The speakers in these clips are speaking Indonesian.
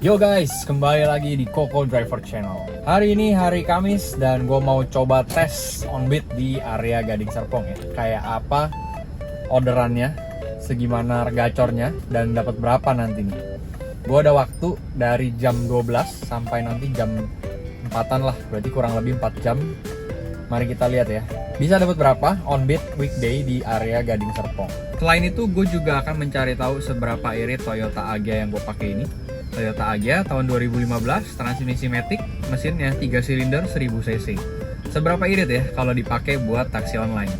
Yo guys, kembali lagi di Koko Driver Channel. Hari ini hari Kamis dan gue mau coba tes on-beat di area Gading Serpong ya. Kayak apa orderannya, segimana gacornya, dan dapat berapa nanti nih. Gue ada waktu dari jam 12 sampai nanti jam 4-an lah, berarti kurang lebih 4 jam. Mari kita lihat ya, bisa dapat berapa on-beat weekday di area Gading Serpong. Selain itu, gue juga akan mencari tahu seberapa irit Toyota Agya yang gue pakai ini. Toyota Agya tahun 2015, transmisi matic, mesinnya 3 silinder 1000 cc. Seberapa irit ya kalau dipakai buat taksi online.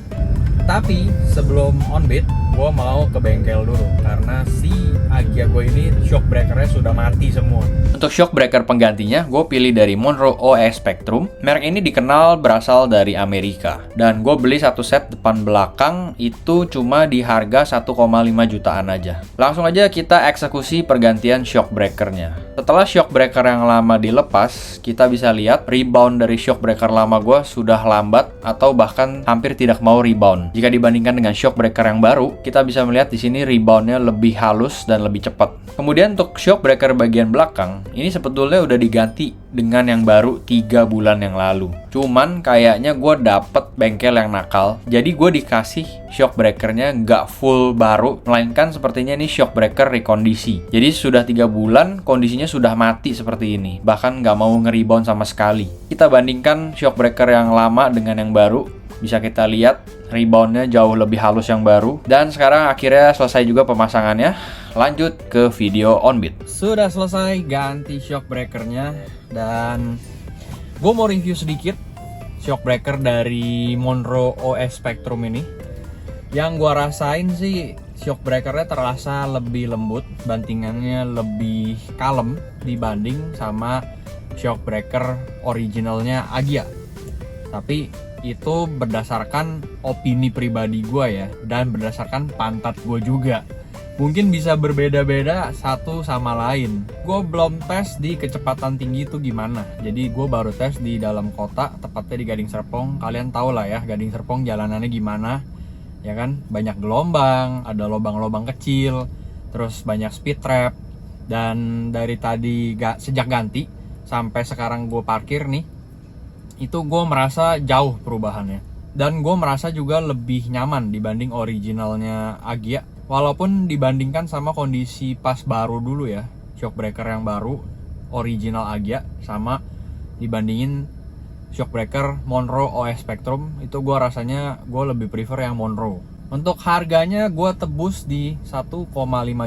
Tapi sebelum on-beat, gue mau ke bengkel dulu karena si Agya gue ini shock breakernya sudah mati semua. Untuk shock breaker penggantinya, gue pilih dari Monroe OS Spectrum. Merek ini dikenal berasal dari Amerika. Dan gue beli satu set depan belakang itu cuma di harga 1,5 jutaan aja. Langsung aja kita eksekusi pergantian shock breakernya. Setelah shock breaker yang lama dilepas, kita bisa lihat rebound dari shock breaker lama gue sudah lambat atau bahkan hampir tidak mau rebound. Jika dibandingkan dengan shock breaker yang baru, kita bisa melihat di sini reboundnya lebih halus dan lebih cepat. Kemudian untuk shock breaker bagian belakang, ini sebetulnya udah diganti dengan yang baru 3 bulan yang lalu. Cuman kayaknya gue dapet bengkel yang nakal, jadi gue dikasih shock breakernya nggak full baru, melainkan sepertinya ini shock breaker rekondisi. Jadi sudah 3 bulan, kondisinya sudah mati seperti ini, bahkan nggak mau nge-rebound sama sekali. Kita bandingkan shock breaker yang lama dengan yang baru, bisa kita lihat reboundnya jauh lebih halus yang baru. Dan sekarang akhirnya selesai juga pemasangannya. Lanjut ke video on-beat. Sudah selesai ganti shock breakernya. Dan gue mau review sedikit shock breaker dari Monroe OS Spectrum ini. Yang gue rasain sih shock breakernya terasa lebih lembut, bantingannya lebih kalem dibanding sama shock breaker originalnya Agya. Tapi itu berdasarkan opini pribadi gue ya, dan berdasarkan pantat gue juga. Mungkin bisa berbeda-beda satu sama lain. Gue belum tes di kecepatan tinggi itu gimana. Jadi gue baru tes di dalam kota, tepatnya di Gading Serpong. Kalian tau lah ya, Gading Serpong jalanannya gimana. Ya kan, banyak gelombang, ada lubang-lubang kecil, terus banyak speed trap. Dan dari tadi sejak ganti sampai sekarang gue parkir nih, itu gue merasa jauh perubahannya. Dan gue merasa juga lebih nyaman dibanding originalnya Agya. Walaupun dibandingkan sama kondisi pas baru dulu ya, shock breaker yang baru, original Agya, sama dibandingin shock breaker Monroe OS Spectrum, itu gue rasanya gue lebih prefer yang Monroe. Untuk harganya gue tebus di 1,5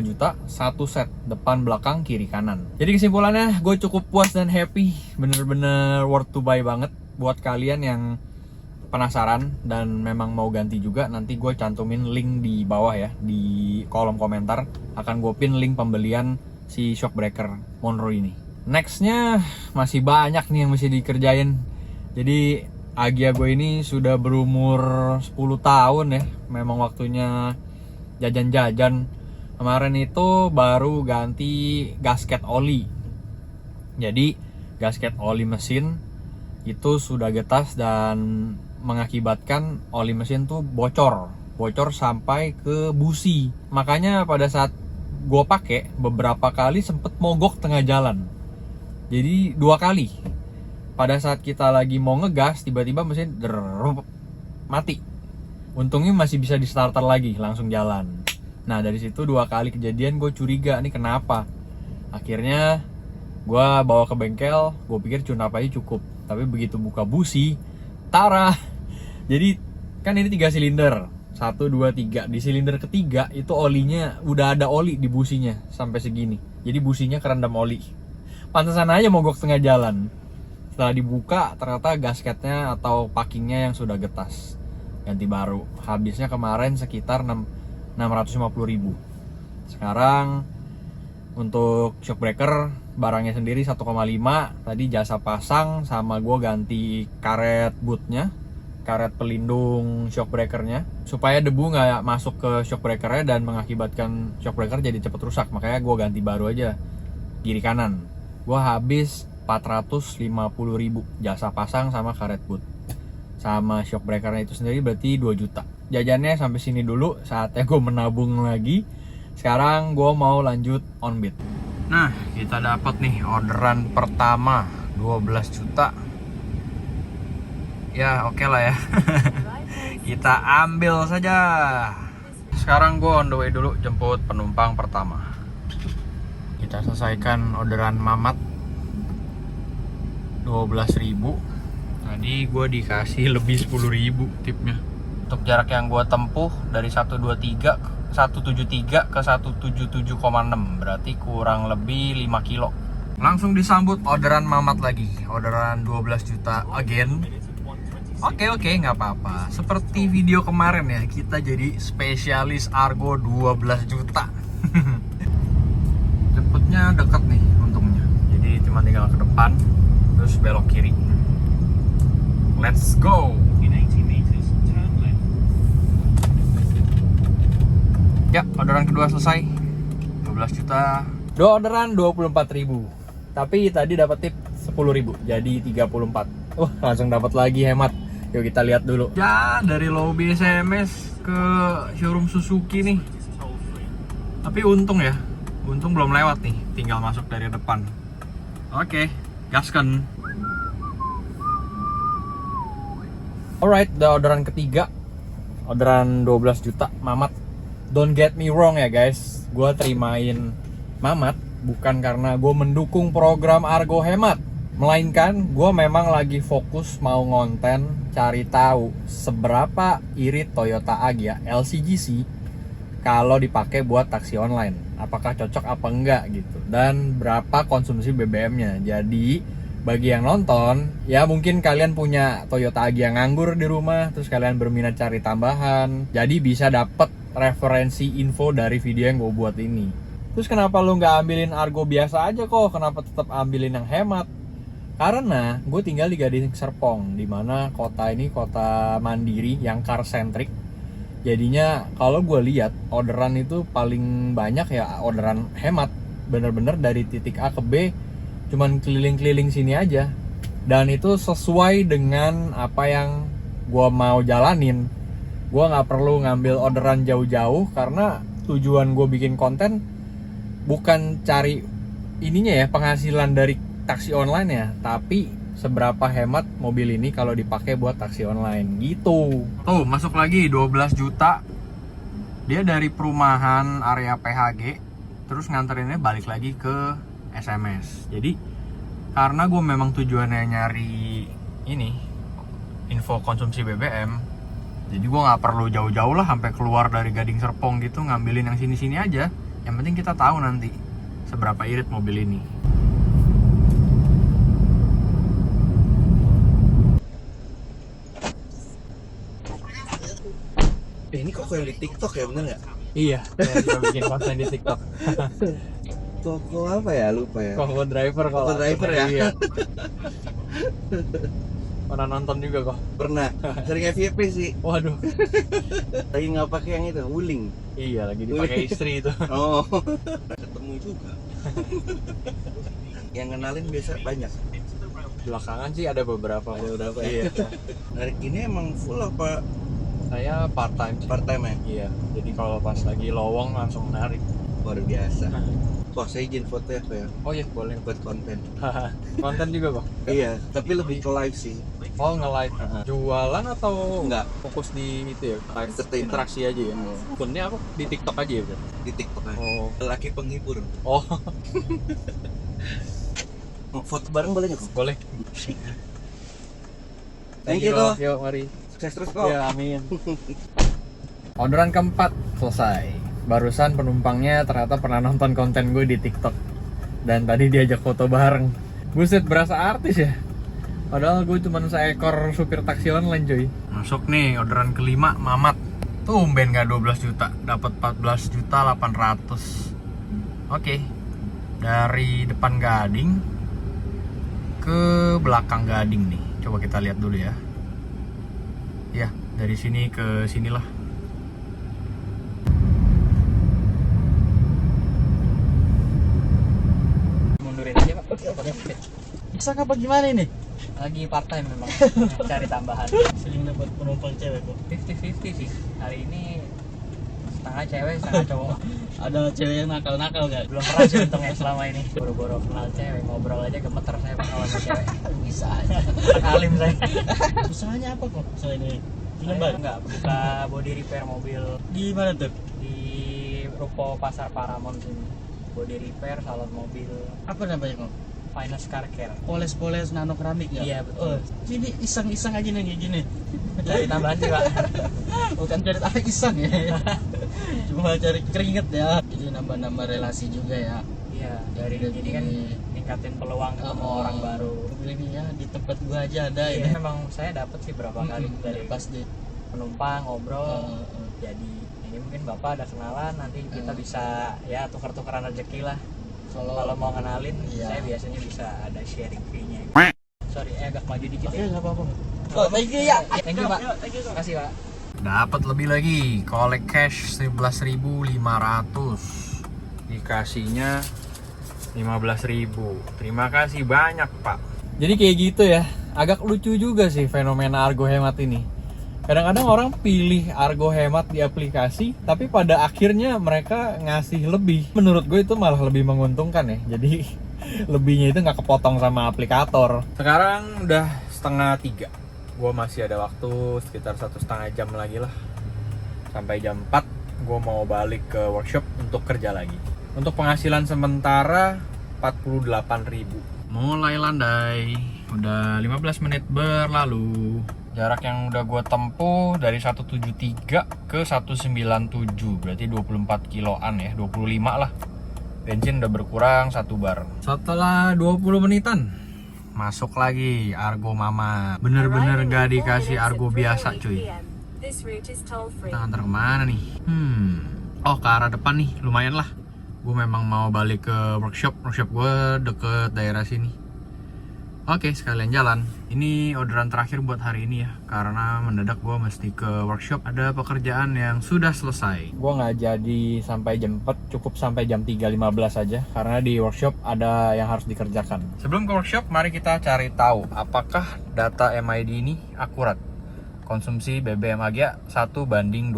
juta, satu set depan belakang kiri kanan. Jadi kesimpulannya gue cukup puas dan happy, bener-bener worth to buy banget. Buat kalian yang penasaran dan memang mau ganti juga, nanti gue cantumin link di bawah ya, di kolom komentar. Akan gue pin link pembelian si shock breaker Monroe ini. Nextnya masih banyak nih yang mesti dikerjain. Jadi Agya gue ini sudah berumur 10 tahun ya, memang waktunya jajan-jajan. Kemarin itu baru ganti gasket oli. Jadi gasket oli mesin itu sudah getas dan mengakibatkan oli mesin tuh bocor sampai ke busi. Makanya pada saat gue pakai beberapa kali sempet mogok tengah jalan. Jadi 2 kali. Pada saat kita lagi mau ngegas, tiba-tiba mesin mati. Untungnya masih bisa di starter lagi, langsung jalan. Nah dari situ 2 kali kejadian gue curiga nih kenapa. Akhirnya gue bawa ke bengkel, gue pikir tune-up aja cukup. Tapi begitu buka busi, tara. Jadi kan ini 3 silinder, 1, 2, 3. Di silinder ketiga itu olinya udah ada oli di businya sampai segini. Jadi businya kerendam oli. Pantesan aja mogok tengah jalan. Setelah dibuka ternyata gasketnya atau packingnya yang sudah getas, ganti baru. Habisnya kemarin sekitar 650.000. Sekarang untuk shock breaker barangnya sendiri 1,5. Tadi jasa pasang sama gue ganti karet bootnya, karet pelindung shock breakernya, supaya debu nggak masuk ke shock breakernya dan mengakibatkan shock breaker jadi cepet rusak. Makanya gue ganti baru aja kiri kanan. Gue habis 450.000 jasa pasang sama karet boot sama shock breakernya itu sendiri, berarti 2 juta. Jajannya sampai sini dulu, saatnya gue menabung lagi. Sekarang gue mau lanjut on beat. Nah, kita dapat nih orderan pertama 12 juta. Ya, oke lah ya. Kita ambil saja. Sekarang gue on the way dulu jemput penumpang pertama. Kita selesaikan orderan Mamat 12.000. Tadi gue dikasih lebih 10.000 tipnya. Untuk jarak yang gue tempuh dari 173 ke 177,6, berarti kurang lebih 5 kilo. Langsung disambut orderan Mamat lagi, orderan 12 juta again. Oke, nggak apa-apa. Seperti video kemarin ya, kita jadi spesialis Argo 12 juta. Jemputnya deket nih untungnya, jadi cuma tinggal ke depan terus belok kiri. Let's go. Ya, orderan kedua selesai. 12 juta. Dua orderan 24.000. Tapi tadi dapat tip 10.000, jadi 34. Langsung dapat lagi, hemat. Yuk kita lihat dulu. Ya, dari lobby SMS ke showroom Suzuki nih. Tapi untung ya. Untung belum lewat nih, tinggal masuk dari depan. Oke, gaskan. Alright, udah orderan ketiga. Orderan 12 juta, Mamat. Don't get me wrong ya guys, gue terimain Mamat bukan karena gue mendukung program Argo Hemat, melainkan gue memang lagi fokus mau ngonten cari tahu seberapa irit Toyota Agya LCGC kalau dipakai buat taksi online, apakah cocok apa enggak gitu, dan berapa konsumsi BBM-nya. Jadi bagi yang nonton, ya mungkin kalian punya Toyota Agya nganggur di rumah, terus kalian berminat cari tambahan, jadi bisa dapet referensi info dari video yang gue buat ini. Terus kenapa lu nggak ambilin Argo biasa aja kok? Kenapa tetap ambilin yang hemat? Karena gue tinggal di Gading Serpong, dimana kota ini kota mandiri yang car centric. Jadinya kalau gue lihat orderan itu paling banyak ya orderan hemat, bener-bener dari titik A ke B, cuman keliling-keliling sini aja. Dan itu sesuai dengan apa yang gue mau jalanin. Gue nggak perlu ngambil orderan jauh-jauh karena tujuan gue bikin konten bukan cari ininya ya, penghasilan dari taksi online ya, tapi seberapa hemat mobil ini kalau dipakai buat taksi online gitu. Tuh masuk lagi 12 juta. Dia dari perumahan area PHG terus nganterinnya balik lagi ke SMS. Jadi karena gue memang tujuannya nyari ini info konsumsi BBM, jadi gue nggak perlu jauh-jauh lah sampai keluar dari Gading Serpong gitu ngambilin yang sini-sini aja. Yang penting kita tahu nanti seberapa irit mobil ini. Ini kok yang di TikTok ya, bener nggak? Iya, saya juga bikin konten di TikTok. Toko apa ya, lupa ya. Koko driver kalau. Koko driver ya. Iya. Pernah nonton juga kok? Pernah. Sering FYP sih. Waduh. Lagi nggak pakai yang itu, wuling. Iya, lagi dipakai istri itu. Oh. Ketemu juga. Yang kenalin biasa banyak. Belakangan sih ada beberapa. Ada berapa Iya. ya? Narik ini emang full apa? Saya part time. Part time ya? Iya. Jadi kalau pas lagi lowong langsung narik. Luar biasa. Kok saya izin foto ya, Pak ya? Oh iya, boleh. Buat konten. Konten juga kok? Iya, tapi lebih ke live sih. Oh, nge-live. Jualan atau Enggak. fokus di itu ya? Live Entertainment. interaksi aja ya? Akunnya aku di TikTok aja ya, Bro? Di TikTok ya. Oh. Laki penghibur. Oh, Mau foto bareng boleh nggak kok? boleh. Thank you kok. Yuk, mari. Sukses terus kok. Ya, amin. Orderan keempat selesai. Barusan penumpangnya ternyata pernah nonton konten gue di TikTok. Dan tadi diajak foto bareng. Buset, berasa artis ya. Padahal gue cuma seekor supir taksi online cuy. Masuk nih orderan kelima, Mamat. Tumben gak 12 juta, dapat 14 juta 800. Oke. Dari depan Gading ke belakang Gading nih. Coba kita lihat dulu ya. Ya, dari sini ke sinilah. Mundurin aja, Pak. Bisa apa gimana ini? Lagi part time memang. Cari tambahan. Sering dapat penumpang cewek kok. 50-50 sih. Hari ini setengah cewek setengah cowok. Ada cewek yang nakal-nakal gak? Belum pernah sih untungnya selama ini. Boro-boro kenal cewek, ngobrol aja gemeter saya kalau sama cewek. Bisa aja. Anak alim saya. Usahanya apa kok? Usaha ini? Saya enggak buka body repair mobil Di mana tuh? di ruko pasar Paramount sini. Body repair, salon mobil, Apa namanya kok? finance car care. Poles-poles nano keramik ya? Iya, betul. Jadi iseng-iseng aja nih kayak gini. Cari tambahan sih, Pak. Bukan cari apa iseng ya. Cuma cari keringet ya. Jadi nambah-nambah relasi juga ya. Iya, dari gini kan ningkatin peluang ketemu orang baru. Mobil ini ya di tempat gua aja ada Iya, ya. memang saya dapat sih berapa kali dari Pas di penumpang ngobrol. uh, Jadi ini mungkin Bapak ada kenalan, nanti kita bisa ya tukar-tukaran rezeki lah. Kalau mau kenalin, Iya. saya biasanya bisa ada sharing fee-nya. Sorry, agak maju dikit oke ya. nggak apa-apa. Oh, thank you ya. Thank you, Pak. Terima kasih, Pak. Dapat lebih lagi, collect cash 11.500. Dikasihnya 15.000. Terima kasih banyak, Pak. Jadi kayak gitu ya. Agak lucu juga sih fenomena argo hemat ini. Kadang-kadang orang pilih argo hemat di aplikasi, tapi pada akhirnya mereka ngasih lebih. Menurut gue itu malah lebih menguntungkan ya. Jadi lebihnya itu nggak kepotong sama aplikator. Sekarang udah 2:30. Gue masih ada waktu sekitar 1,5 jam lagi lah. Sampai jam 4 gue mau balik ke workshop untuk kerja lagi. Untuk penghasilan sementara 48.000. Mulai landai. Udah 15 menit berlalu. Jarak yang udah gue tempuh dari 173 ke 197, berarti 24 kiloan ya, 25 lah. Bensin udah berkurang 1 bar. Setelah 20 menitan, masuk lagi argo mama. Bener-bener gak dikasih argo biasa cuy. Kita nganter kemana nih? Oh, ke arah depan nih, lumayan lah. Gue memang mau balik ke workshop gue deket daerah sini. Oke, sekalian jalan. Ini orderan terakhir buat hari ini ya, karena mendadak gue mesti ke workshop. Ada pekerjaan yang sudah selesai. Gue nggak jadi sampai jam 4, cukup sampai jam 3.15 aja, karena di workshop ada yang harus dikerjakan. Sebelum ke workshop, mari kita cari tahu apakah data MID ini akurat. Konsumsi BBM Agya 1:12.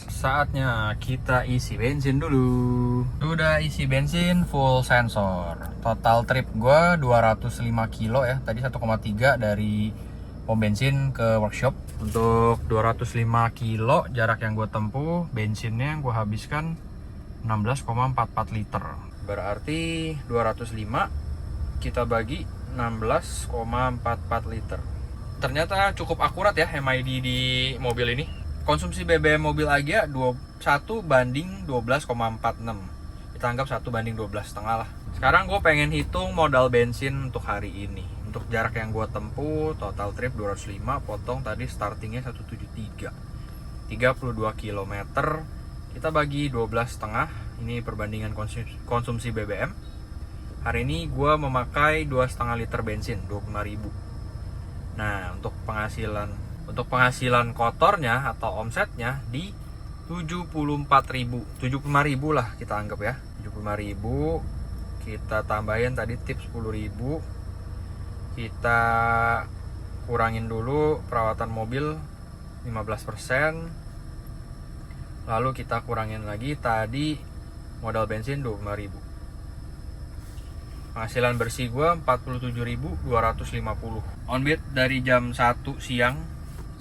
Saatnya kita isi bensin dulu. Udah isi bensin full sensor. Total trip gua 205 kilo ya. Tadi 1,3 dari pom bensin ke workshop. Untuk 205 kilo jarak yang gue tempuh, bensinnya yang gue habiskan 16,44 liter. Berarti 205 kita bagi 16,44 liter. Ternyata cukup akurat ya MID di mobil ini. Konsumsi BBM mobil Agya 1:12,46. Kita anggap 1:12,5 lah. Sekarang gue pengen hitung modal bensin untuk hari ini. Untuk jarak yang gue tempuh, total trip 205, potong tadi startingnya 173. 32 km. Kita bagi 12,5. Ini perbandingan konsumsi BBM. Hari ini gue memakai 2,5 liter bensin, 25.000. Nah, untuk penghasilan kotornya atau omsetnya di 74.000, 75.000 lah kita anggap ya. 75.000 kita tambahin tadi tips 10.000. Kita kurangin dulu perawatan mobil 15%. Lalu kita kurangin lagi tadi modal bensin 25.000. Penghasilan bersih gue 47.250. On-bid dari jam 1 siang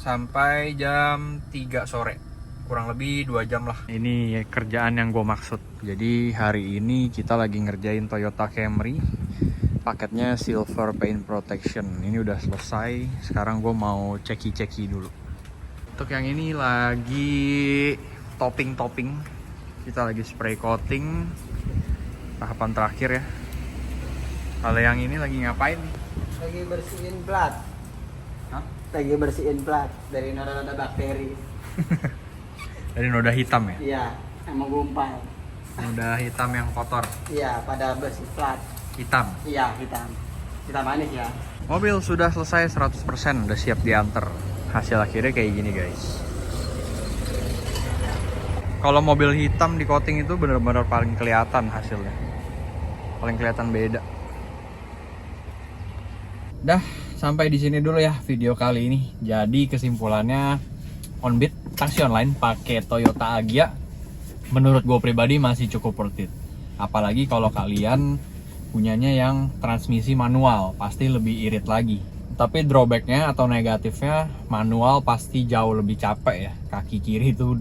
sampai jam 3 sore. Kurang lebih 2 jam lah. Ini kerjaan yang gue maksud. Jadi hari ini kita lagi ngerjain Toyota Camry. Paketnya Silver Paint Protection. Ini udah selesai. Sekarang gue mau ceki-ceki dulu. Untuk yang ini lagi topping. Kita lagi spray coating. Tahapan terakhir ya. Kalau yang ini lagi ngapain nih? Lagi bersihin plat. Hah? Lagi bersihin plat dari noda-noda bakteri. Dari noda hitam ya? Iya, sama gumpal. Noda hitam yang kotor. Iya, pada bersih plat. Hitam. Iya, hitam. Hitam manis ya. Mobil sudah selesai 100%, udah siap diantar. Hasil akhirnya kayak gini guys. Kalau mobil hitam di coating itu bener-bener paling kelihatan hasilnya. Paling kelihatan beda. Dah, sampai di sini dulu ya video kali ini. Jadi kesimpulannya, On-bid taksi online pakai Toyota Agya menurut gue pribadi masih cukup worth it. Apalagi kalau kalian punyanya yang transmisi manual, pasti lebih irit lagi. Tapi drawbacknya atau negatifnya, manual pasti jauh lebih capek ya. Kaki kiri itu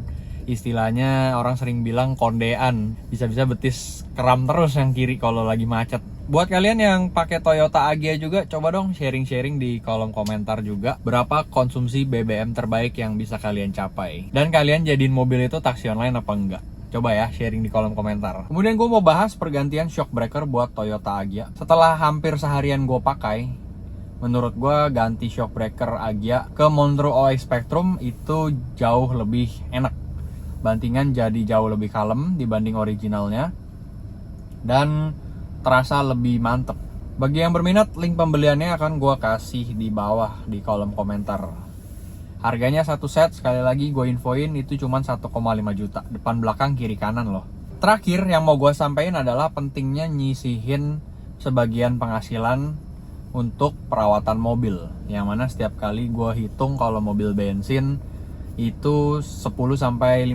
istilahnya orang sering bilang kondean, bisa-bisa betis keram terus yang kiri kalau lagi macet. Buat kalian yang pakai Toyota Agya juga, coba dong sharing-sharing di kolom komentar juga berapa konsumsi BBM terbaik yang bisa kalian capai. Dan kalian jadiin mobil itu taksi online apa enggak? Coba ya sharing di kolom komentar. Kemudian gue mau bahas pergantian shock breaker buat Toyota Agya. Setelah hampir seharian gue pakai, menurut gue ganti shock breaker Agya ke Monroe OX Spectrum itu jauh lebih enak. Bantingan jadi jauh lebih kalem dibanding originalnya. Dan terasa lebih mantep. Bagi yang berminat, link pembeliannya akan gue kasih di bawah di kolom komentar. Harganya satu set, sekali lagi gue infoin itu cuma 1,5 juta. Depan belakang kiri kanan loh. Terakhir yang mau gue sampaikan adalah pentingnya nyisihin sebagian penghasilan untuk perawatan mobil. Yang mana setiap kali gue hitung kalau mobil bensin itu 10-15%,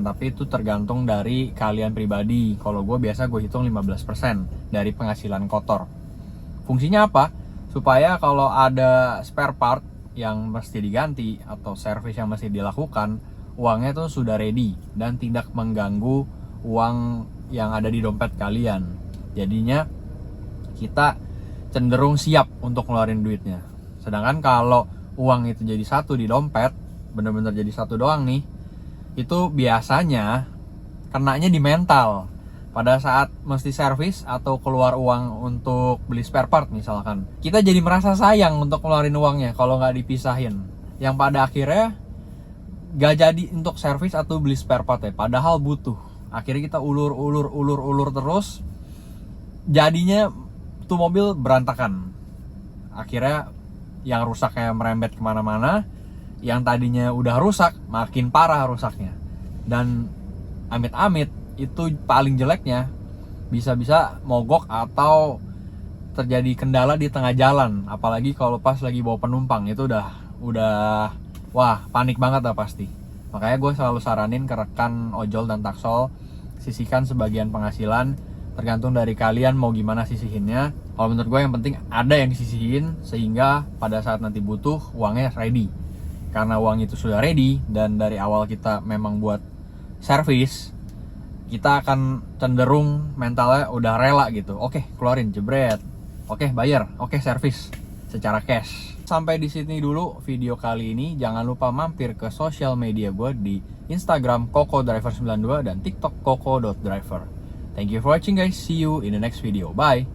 tapi itu tergantung dari kalian pribadi. Kalau gue biasa gue hitung 15% dari penghasilan kotor. Fungsinya apa? Supaya kalau ada spare part yang mesti diganti atau servis yang mesti dilakukan, uangnya tuh sudah ready dan tidak mengganggu uang yang ada di dompet kalian. Jadinya kita cenderung siap untuk ngeluarin duitnya. Sedangkan kalau uang itu jadi satu di dompet, bener-bener jadi satu doang nih, itu biasanya kenanya di mental. Pada saat mesti servis atau keluar uang untuk beli spare part misalkan, kita jadi merasa sayang untuk ngeluarin uangnya kalau nggak dipisahin. Yang pada akhirnya nggak jadi untuk servis atau beli spare part ya, padahal butuh. Akhirnya kita ulur terus, jadinya tuh mobil berantakan. Akhirnya yang rusaknya merembet kemana-mana, yang tadinya udah rusak makin parah rusaknya. Dan amit-amit itu paling jeleknya bisa-bisa mogok atau terjadi kendala di tengah jalan. Apalagi kalau pas lagi bawa penumpang, itu udah wah panik banget lah pasti. Makanya gue selalu saranin ke rekan ojol dan taksol, sisihkan sebagian penghasilan, tergantung dari kalian mau gimana sisihinnya. Kalau menurut gue yang penting ada yang disisihin, sehingga pada saat nanti butuh uangnya ready. Karena uang itu sudah ready dan dari awal kita memang buat servis, kita akan cenderung mentalnya udah rela gitu. Oke, keluarin jebret. Oke, bayar. Oke, servis secara cash. Sampai di sini dulu video kali ini. Jangan lupa mampir ke sosial media gue di Instagram KokoDriver92 dan TikTok koko.driver. Thank you for watching guys. See you in the next video. Bye.